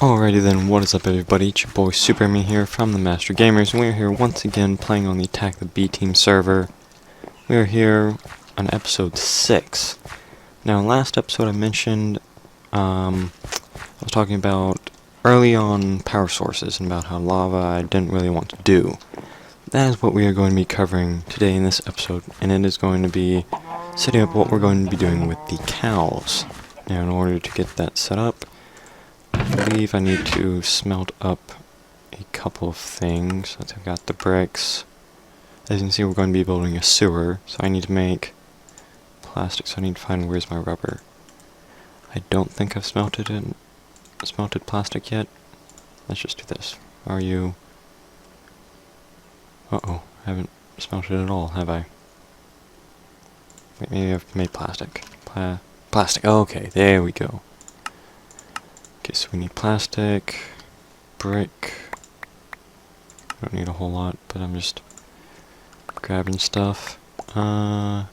Alrighty then, what is up everybody, it's your boy Superman here from the Master Gamers, and we're here once again playing on the Attack the B-Team server. We're here on episode 6. Now, last episode I mentioned, I was talking about early on power sources and about how lava I didn't really want to do. That is what we are going to be covering today in this episode, and it is going to be setting up what we're going to be doing with the cows. Now, in order to get that set up, I believe I need to smelt up a couple of things. I've got the bricks. As you can see, we're going to be building a sewer, so I need to make plastic, so I need to find where's my rubber. I don't think I've smelted plastic yet. Let's just do this. Are you... Uh-oh, I haven't smelted at all, have I? Wait, maybe I've made plastic. Plastic, okay, there we go. Okay, so we need plastic, brick. I don't need a whole lot, but I'm just grabbing stuff. Okay,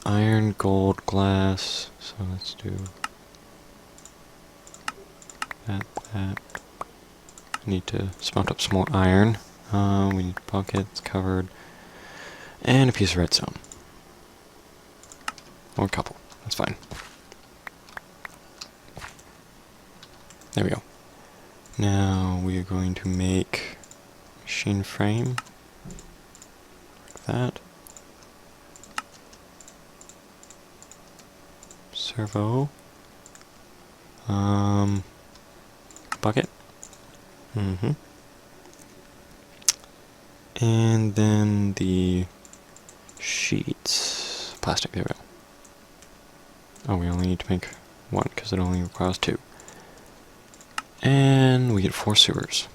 iron, gold, glass. So let's do that. I need to smelt up some more iron. We need buckets covered, and a piece of redstone. Or a couple. That's fine. There we go. Now we are going to make machine frame like that. Servo. Bucket. And then the sheets. Plastic, there we go. Oh, we only need to make one because it only requires 2. And we get 4 sewers.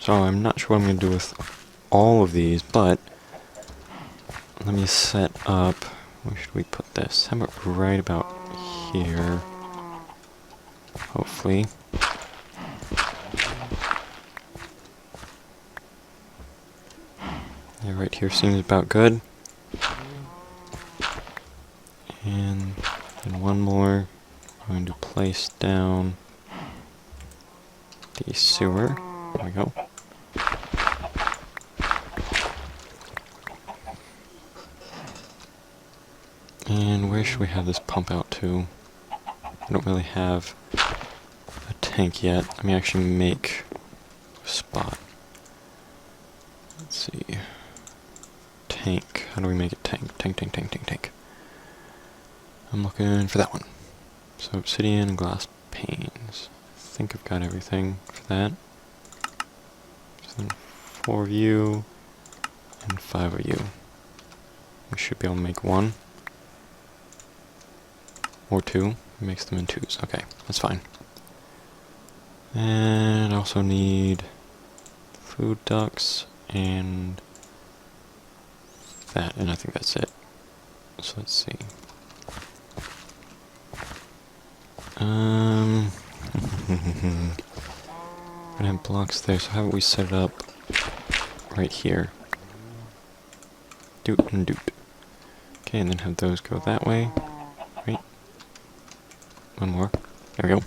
So I'm not sure what I'm going to do with all of these, but let me set up... Where should we put this? How about right about here? Hopefully. Yeah, right here seems about good. And then one more. I'm going to place down the sewer. There we go. And where should we have this pump out to? I don't really have a tank yet. Let me actually make a spot. Let's see. Tank. How do we make it tank? Tank. I'm looking for that one. So obsidian and glass panes. I think I've got everything for that. So then 4 of you and 5 of you. We should be able to make 1 or 2. It makes them in 2s. Okay, that's fine. And I also need food ducts and that, and I think that's it. So let's see. I'm gonna have blocks there, so how about we set it up right here? Doot and doot. Okay, and then have those go that way. Right. One more. There we go.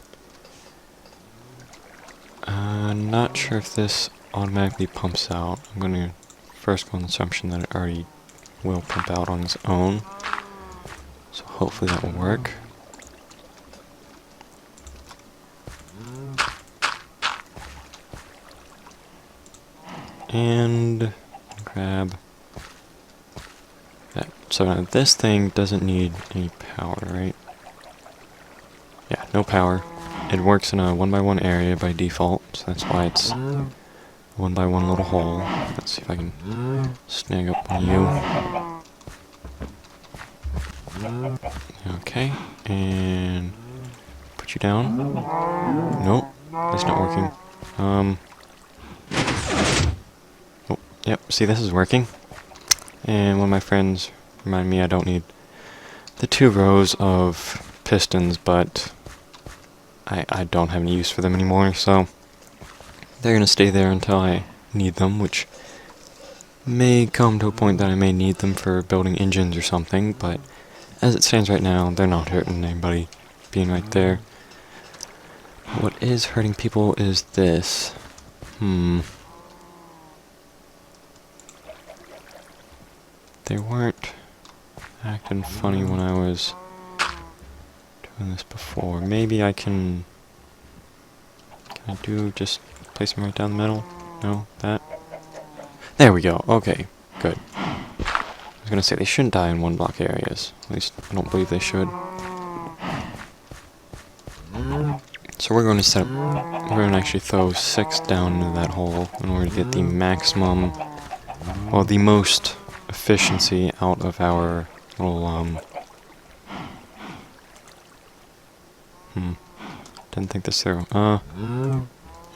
Not sure if this automatically pumps out. I'm gonna first go on the assumption that it already will pump out on its own. So hopefully that will work. And grab that. So now this thing doesn't need any power, right? Yeah, no power. It works in a 1x1 area by default, so that's why it's a 1x1 little hole. Let's see if I can snag up on you. Okay, and put you down. Nope, that's not working. Oh, yep, see, this is working. And one of my friends reminded me I don't need the 2 rows of pistons, but I don't have any use for them anymore, so they're gonna stay there until I need them, which may come to a point that I may need them for building engines or something, but as it stands right now, they're not hurting anybody being right there. What is hurting people is this. They weren't acting funny when I was doing this before. Maybe I can... Can I do just place them right down the middle? No? That? There we go. Okay. Good. I was gonna say, they shouldn't die in one block areas. At least, I don't believe they should. So we're going to set up... We're going to actually throw 6 down into that hole in order to get the maximum... Well, the most efficiency out of our little, Didn't think this through.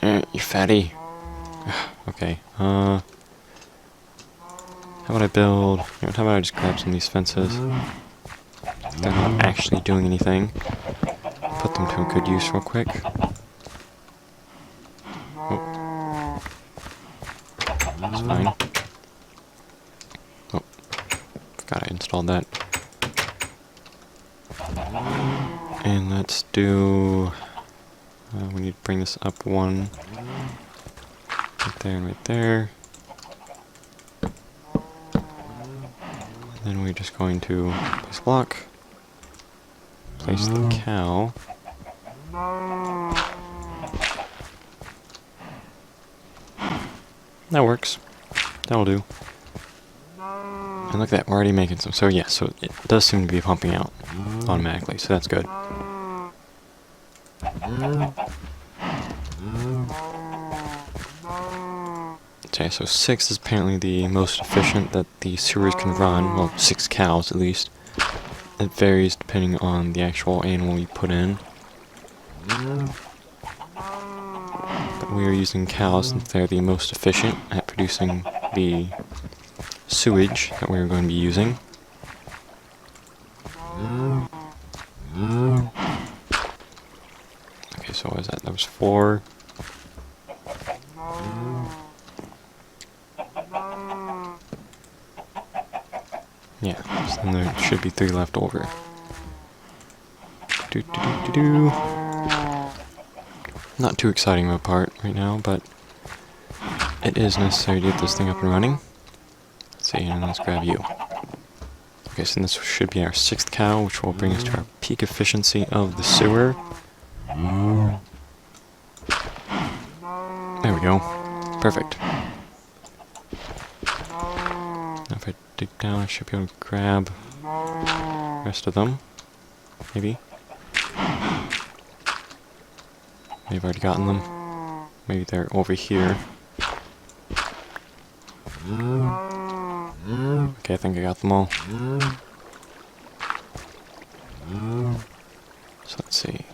You fatty. Okay, how about I build... how about I just grab some of these fences? They're not actually doing anything. Put them to a good use real quick. Oh. That's fine. Oh. Forgot I installed that. And let's do... we need to bring this up 1. Right there and right there. And then we're just going to place a block. Place the cow. That works. That'll do. And look at that, we're already making some. So yeah, so it does seem to be pumping out automatically, so that's good. Okay, so 6 is apparently the most efficient that the sewers can run. Well, 6 cows at least. It varies depending on the actual animal you put in. But we are using cows since they're the most efficient at producing the sewage that we're going to be using. Okay, so what was that? That was 4. Yeah, so then there should be 3 left over. Not too exciting of a part right now, but it is necessary to get this thing up and running. Let's see, and let's grab you. Okay, so this should be our 6th cow, which will bring us to our peak efficiency of the sewer. There we go. Perfect. Now if I dig down, I should be able to grab the rest of them. Maybe. Maybe I've already gotten them. Maybe they're over here. Okay, I think I got them all. So let's see.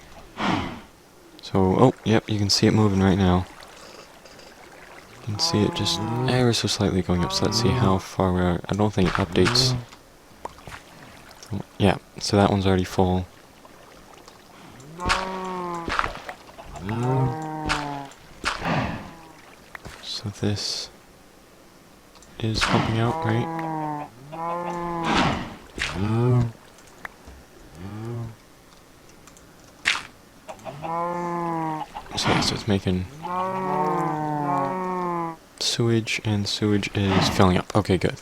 So, oh, yep, you can see it moving right now. You can see it just ever so slightly going up, so let's see how far we are. I don't think it updates. Yeah, so that one's already full. So this is pumping out, right? So yeah, so it's making sewage, and sewage is filling up. Okay, good.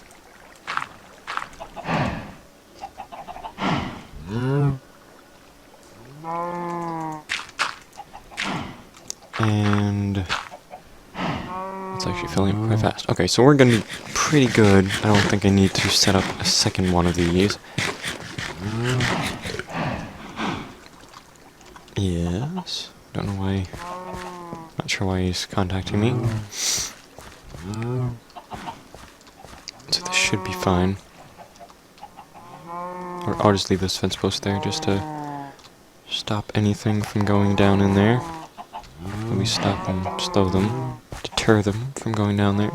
And it's actually filling up quite fast. Okay, so we're gonna be pretty good. I don't think I need to set up a second one of these. Yes. Don't know why. Not sure why he's contacting me. So this should be fine. Or I'll just leave this fence post there just to stop anything from going down in there. At least stop them, slow them, deter them from going down there.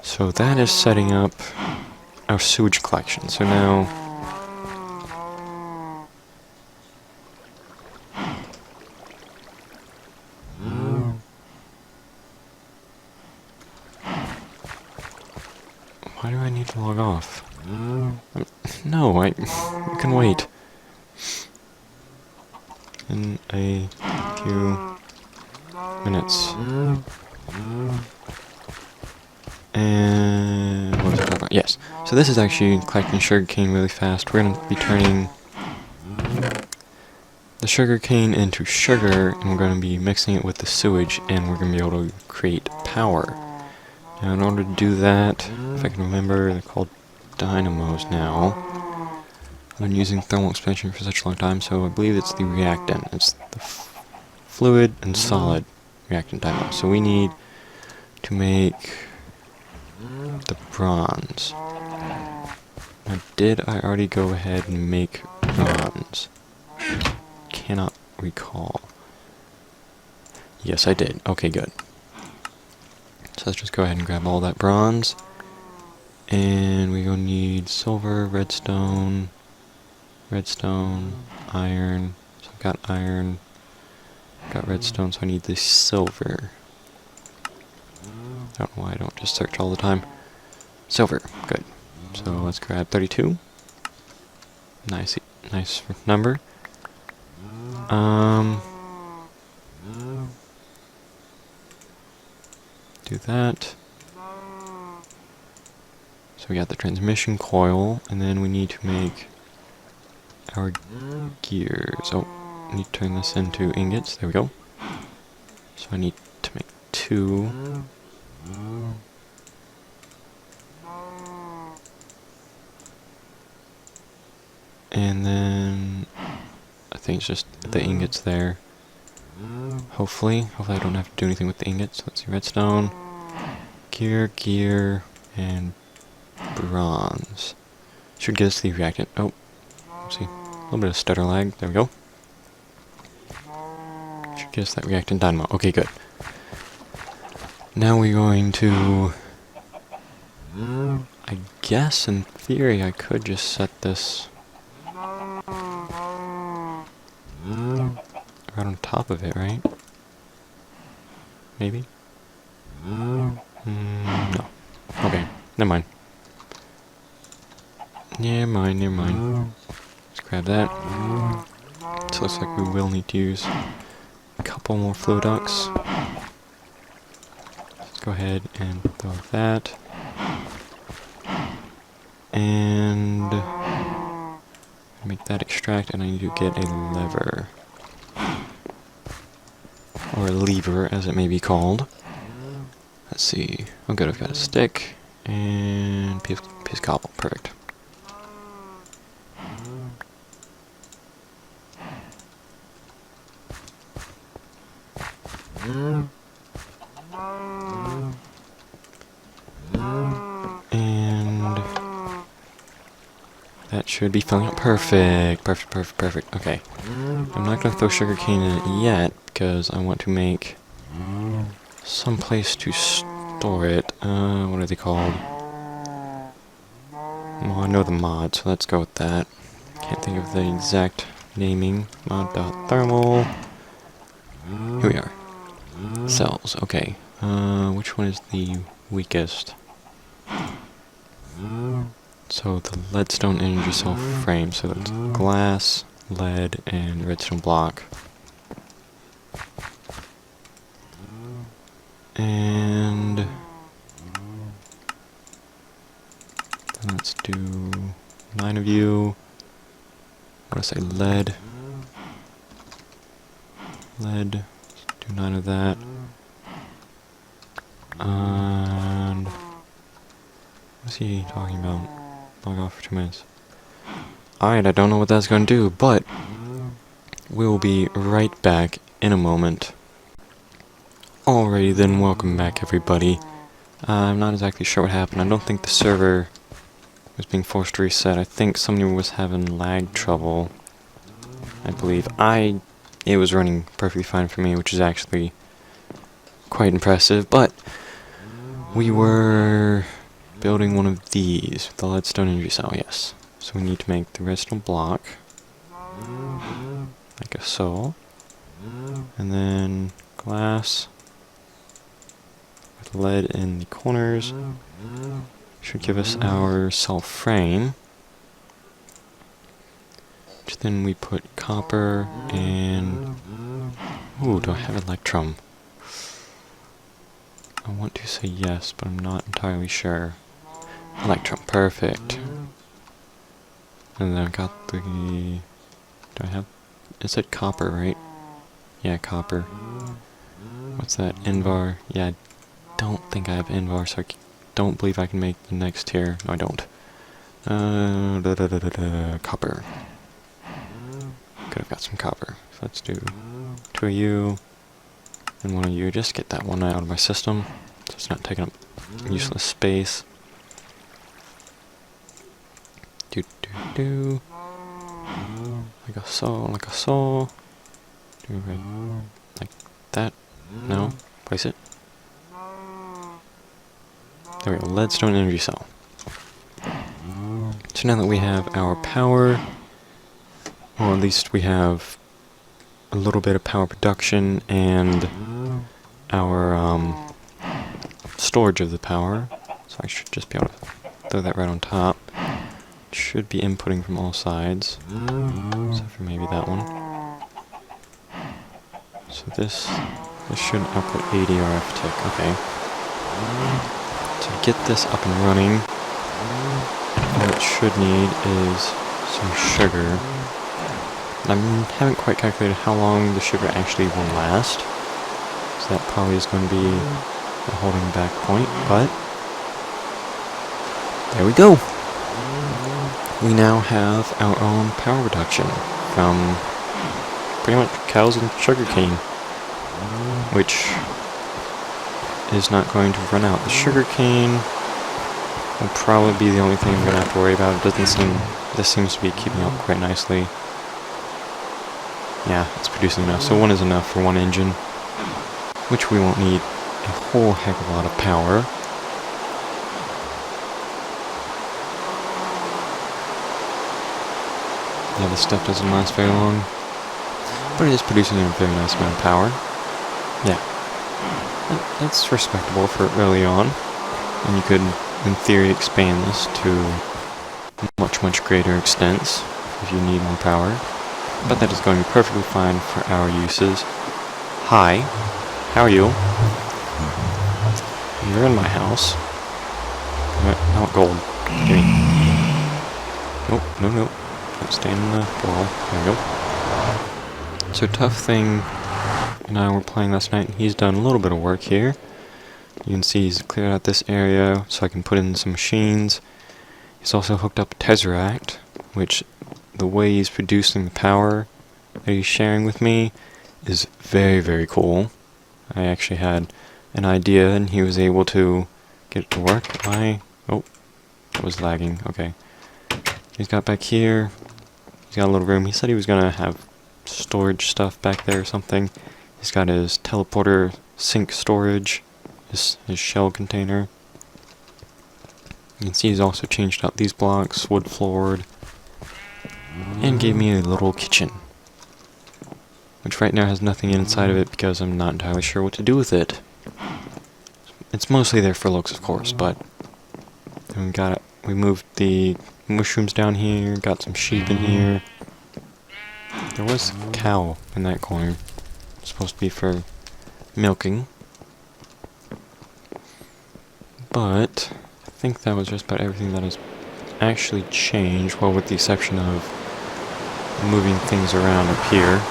So that is setting up our sewage collection. So now... Why do I need to log off? No, I can wait. in a few minutes. And what was I talking about? Yes. So this is actually collecting sugarcane really fast. We're going to be turning the sugarcane into sugar, and we're going to be mixing it with the sewage, and we're going to be able to create power. Now, in order to do that, if I can remember, they're called dynamos now. I've been using thermal expansion for such a long time, so I believe it's the reactant. It's the fluid and solid reactant dynamo. So we need to make the bronze. Now, did I already go ahead and make bronze? Cannot recall. Yes, I did. Okay, good. So let's just go ahead and grab all that bronze. And we're going to need silver, redstone, iron. So I've got iron, got redstone, so I need the silver. I don't know why I don't just search all the time. Silver, good. So let's grab 32. Nice number. Do that. So we got the transmission coil, and then we need to make our gears. Oh, I need to turn this into ingots. There we go. So I need to make 2. And then I think it's just the ingots there. Hopefully I don't have to do anything with the ingots. Let's see, redstone, gear, and bronze. Should get us the reactant. Oh, let's see, a little bit of stutter lag. There we go. Should get us that reactant dynamo. Okay, good. Now we're going to, I guess in theory I could just set this right on top of it, right? Maybe? No. Okay, never mind. Never mind. Let's grab that. So it looks like we will need to use a couple more flow ducts. Let's go ahead and throw that. And make that extract, and I need to get a lever. Or a lever, as it may be called. Let's see. Oh good, I've got a stick and piece of cobble. Perfect. And that should be filling up. Perfect. Okay. I'm not going to throw sugarcane in it yet, because I want to make some place to store it. What are they called? Well, I know the mod, so let's go with that. Can't think of the exact naming. Mod.thermal. Here we are. Cells, okay. Which one is the weakest? So the leadstone energy cell frame, so that's glass, lead, and redstone block. And let's do 9 of you. What do I say? Lead. Let's do 9 of that. And what's he talking about? Log off for 2 minutes. Alright, I don't know what that's going to do, but we'll be right back in a moment. Alrighty then, welcome back everybody. I'm not exactly sure what happened. I don't think the server was being forced to reset. I think somebody was having lag trouble. I believe. It was running perfectly fine for me, which is actually quite impressive, but we were building one of these, the leadstone energy cell, yes. So we need to make the redstone block, like so, and then glass with lead in the corners. Should give us our cell frame, which then we put copper and Ooh, do I have Electrum? I want to say yes, but I'm not entirely sure. Electrum, perfect. And then I got the... Do I have... Is it copper, right? Yeah, copper. What's that? Invar? Yeah, I don't think I have Invar, so I don't believe I can make the next tier. No, I don't. Copper. Could have got some copper. So let's do 2 of you and 1 of you. Just get that one out of my system, so it's not taking up useless space. Do. Like a soul, like a soul. Do right like that. No. Place it. There we go. Leadstone energy cell. So now that we have our power, or at least we have a little bit of power production and our storage of the power, so I should just be able to throw that right on top. Should be inputting from all sides, except for maybe that one. So this should output 80 RF tick. Okay. To get this up and running, what it should need is some sugar. I haven't quite calculated how long the sugar actually will last, so that probably is going to be a holding back point, but there we go. We now have our own power production from pretty much cows and sugarcane, which is not going to run out. The sugarcane will probably be the only thing I'm going to have to worry about. This seems to be keeping up quite nicely. Yeah, it's producing enough. So 1 is enough for 1 engine, which we won't need a whole heck of a lot of power. Yeah, this stuff doesn't last very long, but it is producing a very nice amount of power. Yeah, that's respectable for early on, and you could, in theory, expand this to much greater extents if you need more power. But that is going perfectly fine for our uses. Hi, how are you? You're in my house. Not gold. Give me. Nope, no. Don't stand in the wall. There we go. So Tuffthing and I were playing last night, and he's done a little bit of work here. You can see he's cleared out this area so I can put in some machines. He's also hooked up a Tesseract, which the way he's producing the power that he's sharing with me is very cool. I actually had an idea and he was able to get it to work. Oh, it was lagging. Okay. He's got back here. He's got a little room. He said he was gonna have storage stuff back there or something. He's got his teleporter sink storage, his shell container. You can see he's also changed out these blocks, wood floored, and gave me a little kitchen, which right now has nothing inside of it because I'm not entirely sure what to do with it. It's mostly there for looks, of course, but we moved the mushrooms down here, got some sheep in here. There was a cow in that corner. It's supposed to be for milking. But I think that was just about everything that has actually changed, well, with the exception of moving things around up here.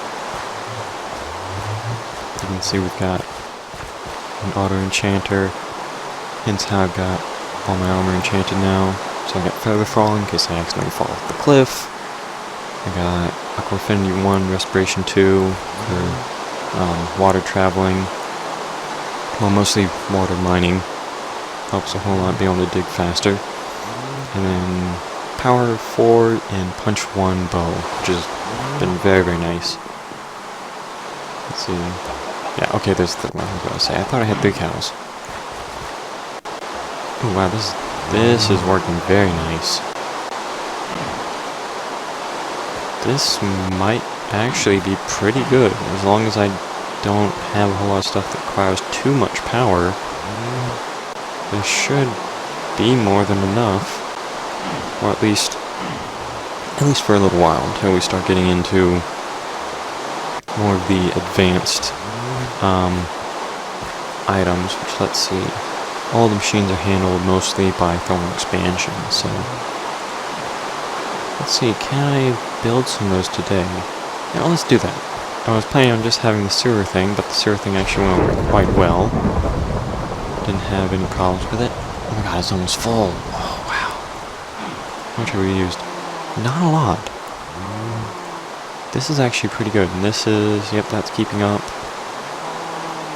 You can see we've got an auto enchanter, hence how I've got all my armor enchanted now. So I got Feather Fall in case I accidentally fall off the cliff. I got Aqua Affinity 1, Respiration 2 for water traveling. Well, mostly water mining. Helps a whole lot be able to dig faster. And then Power 4 and Punch 1 bow, which has been very nice. Let's see. Yeah, okay, there's the one I was going to say. I thought I had 3 cows. Oh wow, this is working very nice. This might actually be pretty good, as long as I don't have a whole lot of stuff that requires too much power. There should be more than enough, or at least for a little while, until we start getting into more of the advanced items, which, let's see, all the machines are handled mostly by thermal expansion, so let's see, can I build some of those today? Yeah, let's do that. I was planning on just having the sewer thing, but the sewer thing actually went over quite well. Didn't have any problems with it. Oh my god, it's almost full. Oh, wow. How much have we used? Not a lot. This is actually pretty good, and this is, yep, that's keeping up.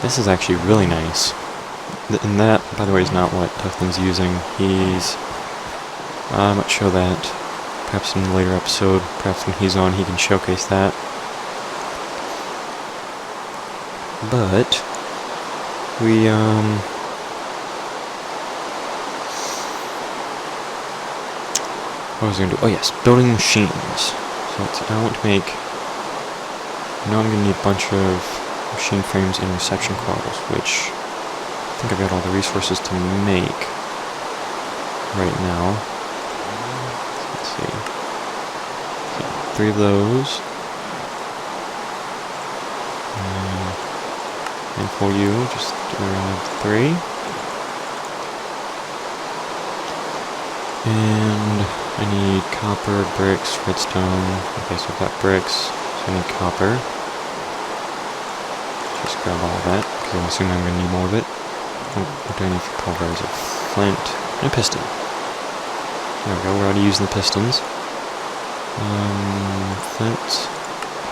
This is actually really nice. And that, by the way, is not what Tuffthing's using. He's, I'm not sure that. Perhaps in a later episode, perhaps when he's on, he can showcase that. But we, what was I going to do? Oh yes, building machines. So I want to make, I know I'm going to need a bunch of machine frames and reception coils, which I think I've got all the resources to make right now. Let's see. So 3 of those. And for you, just around 3. And I need copper, bricks, redstone. Okay, so I've got bricks, so I need copper. Just grab all of that, because I'm assuming I'm going to need more of it. What do I need for pulverizer? Flint, and a piston. There we go, we're already using the pistons. Flint,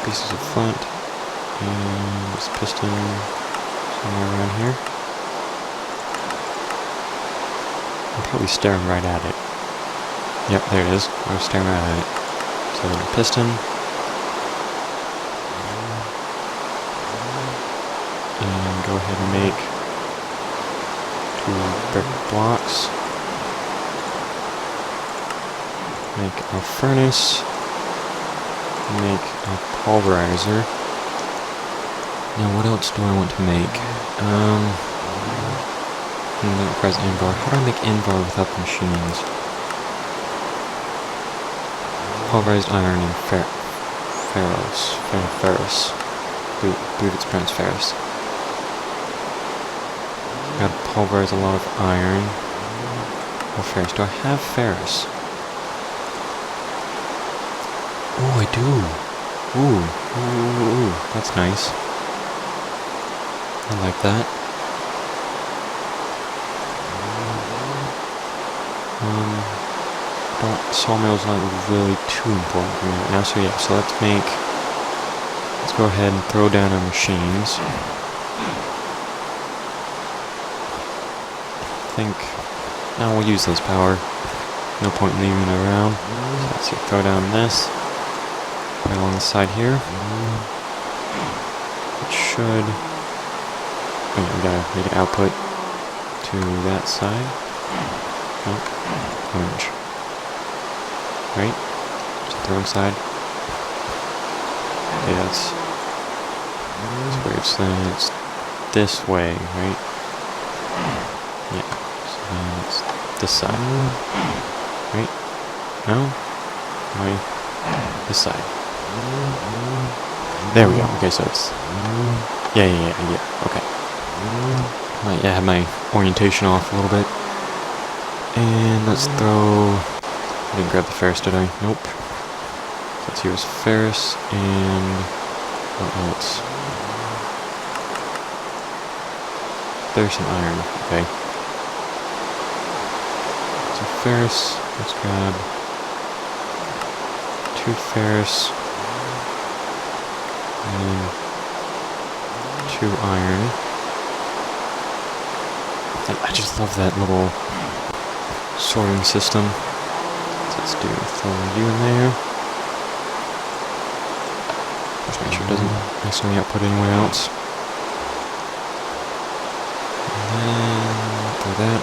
pieces of flint, and this piston somewhere around here. I'm probably staring right at it. Yep, there it is. I was staring right at it. So the piston. And go ahead and make 2 brick blocks. Make a furnace. Make a pulverizer. Now what else do I want to make? That requires Invar. How do I make Invar without the machines? Pulverized iron and ferrous. I believe it's pronounced ferrous. Gotta pulverize a lot of iron. Or ferrous. Do I have ferrous? Oh, I do. Ooh, that's nice. I like that. Sawmill's not really too important for me right now, so yeah, so let's go ahead and throw down our machines. I think, now we'll use this power. No point in leaving it around. So let's see, throw down this. Right along the side here. It should, oh yeah, we gotta make an output to that side. Nope, orange. Right? Just the wrong side. Okay, that's weird. So then it's this way, right? Yeah. So then it's this side. Right? No? Right? This side. There we go. Okay, so it's... Yeah. Okay. Might have my orientation off a little bit. And let's throw... I didn't grab the ferrous, did I? Nope. So let's use ferrous and what else? There's some iron. Okay. So ferrous. Let's grab 2 ferrous and 2 iron. I just love that little sorting system. Let's throw you in there. Just make sure it doesn't necessarily output anywhere else. And then throw that.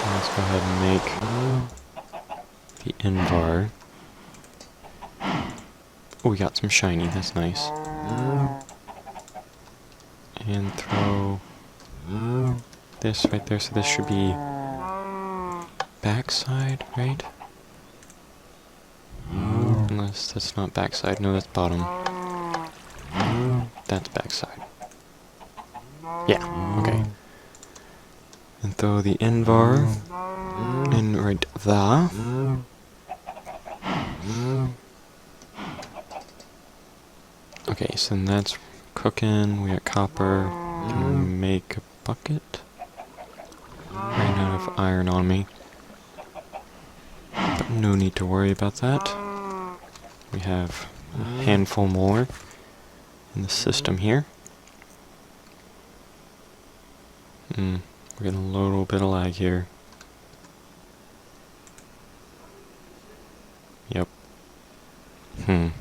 And let's go ahead and make the Invar. Oh, we got some shiny, that's nice. And throw this right there, so this should be backside, right? Unless that's not backside. No, that's bottom. That's backside. Yeah, okay. And throw the Invar in right there. Okay, so then that's cooking. We got copper. Can make a bucket. Ran out of iron on me. But no need to worry about that. We have a handful more in the system here. We're getting a little bit of lag here. Yep. I'm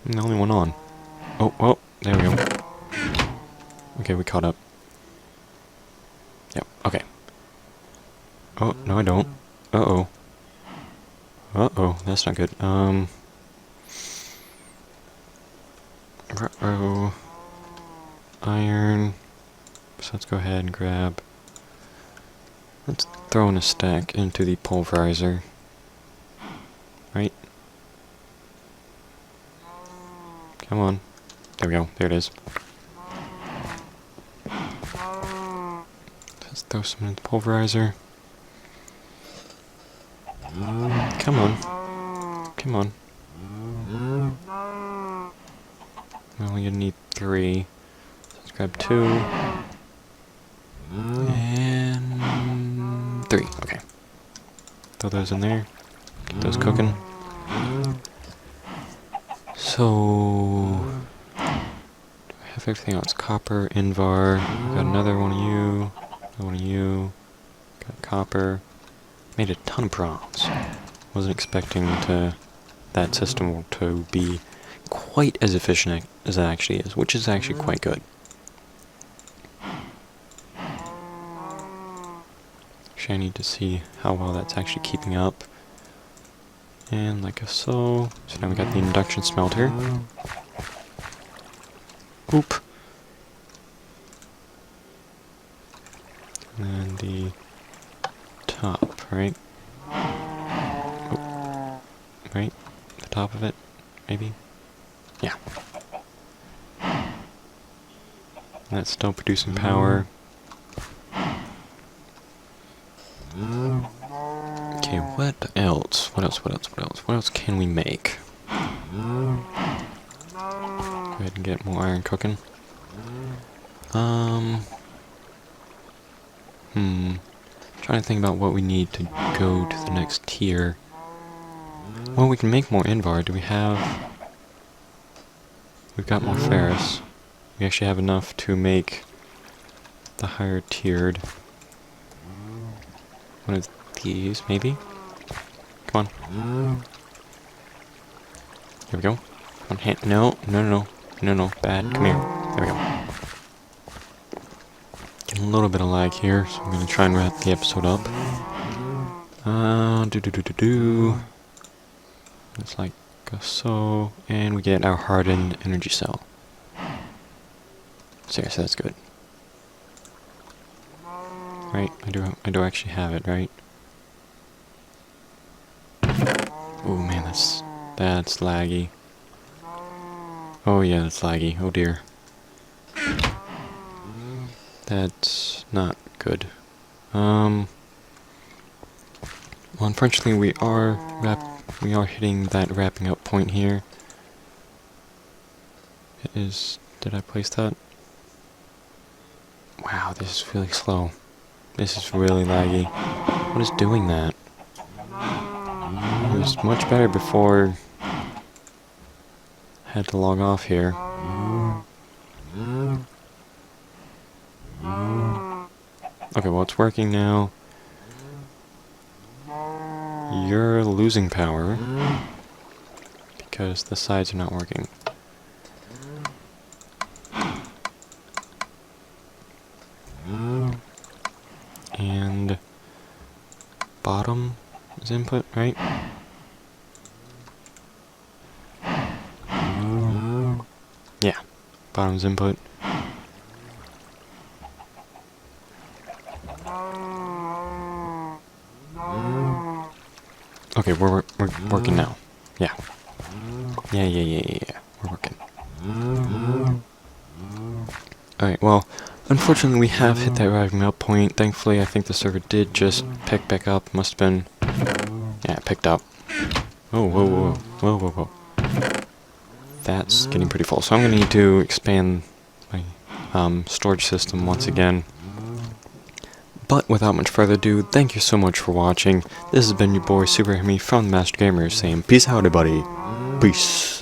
the only one on. Oh, there we go. Okay, we caught up. Yep, okay. Oh, no I don't. Uh-oh. Uh-oh, that's not good. Uh-oh. Iron. So let's go ahead and grab... Let's throw in a stack into the pulverizer. Right? Come on. There we go. There it is. Let's throw some in the pulverizer. Come on. Come on. We're only gonna need 3. So let's grab 2. And 3. Okay. Throw those in there. Get those cooking. So... do I have everything else? Copper, Invar. Got another one of you. Another one of you. Got copper. Made a ton of bronze. Wasn't expecting that system to be quite as efficient as it actually is, which is actually quite good. Actually, I need to see how well that's actually keeping up. And like so. So now we got the induction smelter. Oop. And then the top, right? Oh. Right? The top of it, maybe? Yeah. And that's still producing power. Okay, what else? What else can we make? Go ahead and get more iron cooking. Trying to think about what we need to go to the next tier. Well, we can make more Invar. Do we have... We've got more ferrous. We actually have enough to make the higher tiered. One of these, maybe? Come on. Here we go. Come on, no, bad. Come here. There we go. Getting a little bit of lag here, so I'm gonna try and wrap the episode up. It's like so, and we get our hardened energy cell. Seriously, that's good. Right, I do actually have it, right? Oh man, that's laggy. Oh yeah, that's laggy. Oh dear. That's not good. Well, unfortunately, we are hitting that wrapping up point here. It is. Did I place that? Wow, this is really slow. This is really laggy. What is doing that? It was much better before I had to log off here. Okay, well, it's working now. You're losing power because the sides are not working. And bottom is input, right? Yeah, bottom's input. Okay, we're working now. Yeah. Yeah. We're working. Alright, well, unfortunately we have hit that arriving out point. Thankfully, I think the server did just pick back up. Must have been... Yeah, it picked up. Oh, whoa. That's getting pretty full. So I'm going to need to expand my storage system once again. But without much further ado, thank you so much for watching. This has been your boy Super Hemi from the Master Gamers saying peace out, everybody. Peace.